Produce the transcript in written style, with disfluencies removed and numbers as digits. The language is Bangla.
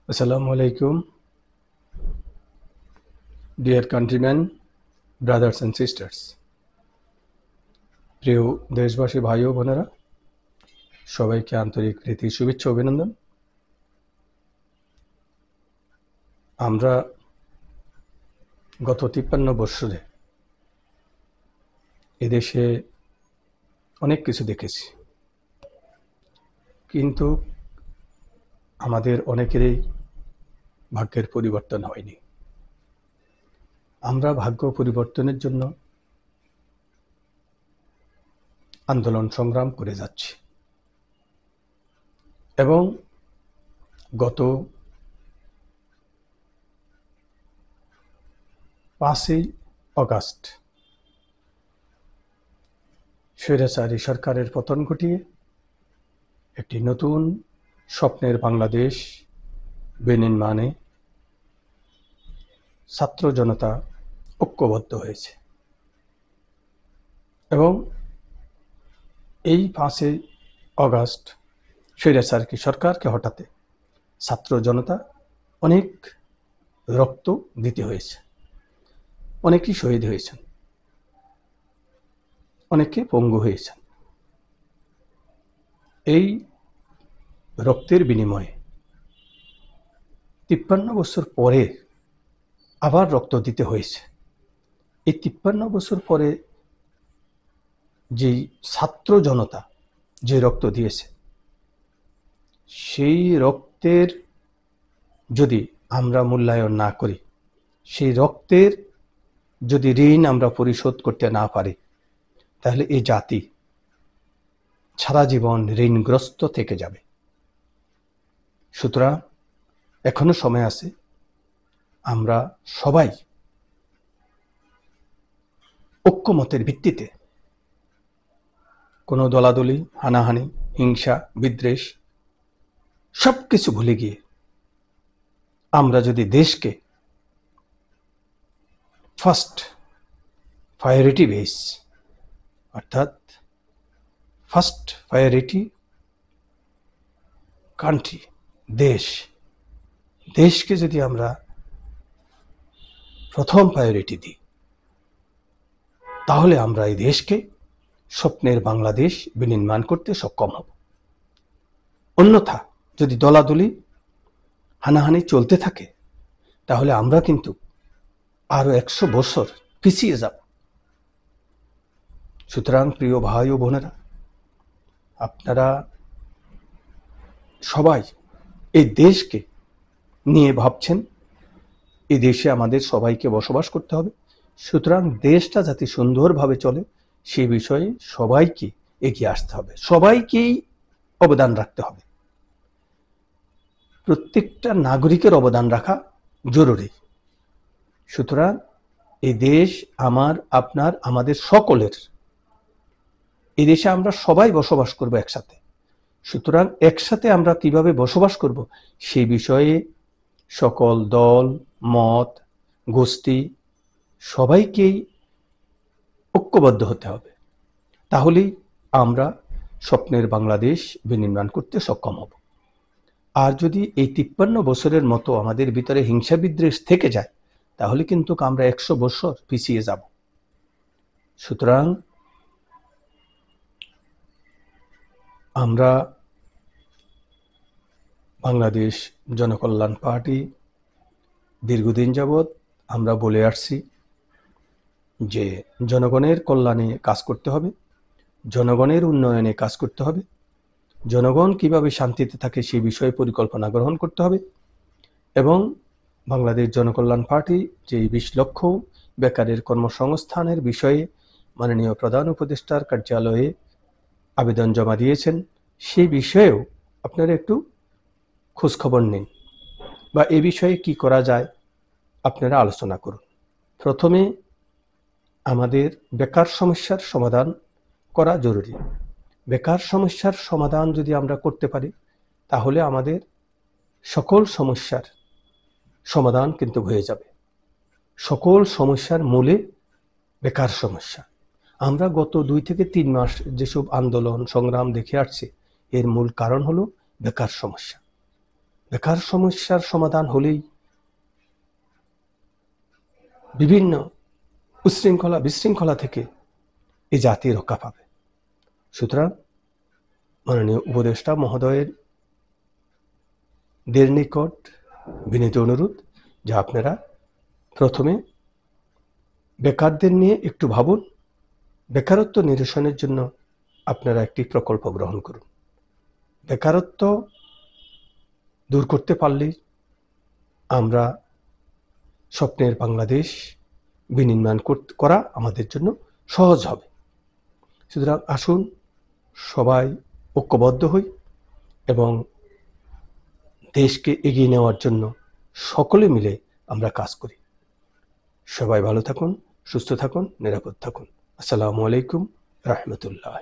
Assalamu alaikum, dear countrymen, brothers and sisters. প্রিয় দেশবাসী ভাই ও বোনেরা, সবাইকে আন্তরিক প্রীতি শুভেচ্ছা অভিনন্দন। আমরা গত 53 বছরে এদেশে অনেক কিছু দেখেছি, কিন্তু আমাদের অনেকেরই ভাগ্যের পরিবর্তন হয়নি। আমরা ভাগ্য পরিবর্তনের জন্য আন্দোলন সংগ্রাম করে যাচ্ছি এবং গত 5ই অগাস্ট স্বৈরাচারী সরকারের পতন ঘটিয়ে একটি নতুন স্বপ্নের বাংলাদেশ বিনির্মাণে ছাত্র জনতা ঐক্যবদ্ধ হয়েছে এবং এই 5ই অগাস্ট স্বৈরাচারী সরকারকে হটাতে ছাত্র জনতা অনেক রক্ত দিতে হয়েছে, অনেকেই শহীদ হয়েছেন, অনেকে পঙ্গু হয়েছেন। এই রক্তের বিনিময়ে 53 বছর পরে আবার রক্ত দিতে হয়েছে। এই 53 বছর পরে যে ছাত্র জনতা যে রক্ত দিয়েছে, সেই রক্তের যদি আমরা মূল্যায়ন না করি, সেই রক্তের যদি ঋণ আমরা পরিশোধ করতে না পারি, তাহলে এই জাতি সারা জীবন ঋণগ্রস্ত থেকে যাবে। সুতরাং এখনো সময় আছে, আমরা সবাই ঐক্যমতের ভিত্তিতে কোনো দলাদলি, হানাহানি, হিংসা, বিদ্বেষ সবকিছু ভুলে গিয়ে আমরা যদি দেশকে ফার্স্ট প্রায়োরিটি বেস, অর্থাৎ ফার্স্ট প্রায়োরিটি কান্ট্রি, দেশকে যদি আমরা প্রথম প্রায়োরিটি দিই, তাহলে আমরা এই দেশকে স্বপ্নের বাংলাদেশ বিনির্মাণ করতে সক্ষম হব। অন্যথা যদি দলাদলি, হানাহানি চলতে থাকে, তাহলে আমরা কিন্তু আরো 100 বছর পিছিয়ে যাব। সুতরাং প্রিয় ভাই ও বোনেরা, আপনারা সবাই এই দেশকে নিয়ে ভাবছেন, এই দেশে আমাদের সবাইকে বসবাস করতে হবে। সুতরাং দেশটা যাতে সুন্দরভাবে চলে, সে বিষয়ে সবাইকে এগিয়ে আসতে হবে, সবাইকেই অবদান রাখতে হবে। প্রত্যেকটা নাগরিকের অবদান রাখা জরুরি। সুতরাং এই দেশ আমার, আপনার, আমাদের সকলের। এই দেশে আমরা সবাই বসবাস করব একসাথে। সুতরাং একসাথে আমরা কিভাবে বসবাস করব, সেই বিষয়ে সকল দল, মত, গোষ্ঠী সবাইকেই ঐক্যবদ্ধ হতে হবে। তাহলেই আমরা স্বপ্নের বাংলাদেশ বিনির্মাণ করতে সক্ষম হব। আর যদি এই 53 বছরের মতো আমাদের ভিতরে হিংসা বিদ্বেষ থেকে যায়, তাহলে কিন্তু আমরা 100 বছর পিছিয়ে যাব। সুতরাং আমরা বাংলাদেশ জনকল্যাণ পার্টি দীর্ঘদিন যাবৎ আমরা বলে আসছি যে জনগণের কল্যাণে কাজ করতে হবে, জনগণের উন্নয়নে কাজ করতে হবে, জনগণ কিভাবে শান্তিতে থাকে সেই বিষয়ে পরিকল্পনা গ্রহণ করতে হবে এবং বাংলাদেশ জনকল্যাণ পার্টি যে 20 লক্ষ বেকারের কর্মসংস্থানের বিষয়ে মাননীয় প্রধান উপদেষ্টার কার্যালয়ে আবেদন জমা দিয়েছেন, সেই বিষয়েও আপনারা একটু খোঁজখবর নিন বা এ বিষয়ে কি করা যায় আপনারা আলোচনা করুন। প্রথমে আমাদের বেকার সমস্যার সমাধান করা জরুরি। বেকার সমস্যার সমাধান যদি আমরা করতে পারি, তাহলে আমাদের সকল সমস্যার সমাধান কিন্তু হয়ে যাবে। সকল সমস্যার মূলে বেকার সমস্যা। আমরা গত 2 থেকে 3 মাস যেসব আন্দোলন সংগ্রাম দেখে আসছি, এর মূল কারণ হলো বেকার সমস্যা। বেকার সমস্যার সমাধান হলেই বিভিন্ন উচ্ছৃঙ্খলা বিশৃঙ্খলা থেকে এই জাতি রক্ষা পাবে। সুতরাং মাননীয় উপদেষ্টা মহোদয়ের নিকট বিনীত অনুরোধ যে আপনারা প্রথমে বেকারদের নিয়ে একটু ভাবুন, বেকারত্ব নিরসনের জন্য আপনারা একটি প্রকল্প গ্রহণ করুন। বেকারত্ব দূর করতে পারলেই আমরা স্বপ্নের বাংলাদেশ বিনির্মাণ করা আমাদের জন্য সহজ হবে। সুতরাং আসুন সবাই ঐক্যবদ্ধ হই এবং দেশকে এগিয়ে নেওয়ার জন্য সকলে মিলে আমরা কাজ করি। সবাই ভালো থাকুন, সুস্থ থাকুন, নিরাপদ থাকুন। আসসালামু আলাইকুম রহমতুল্লাহ।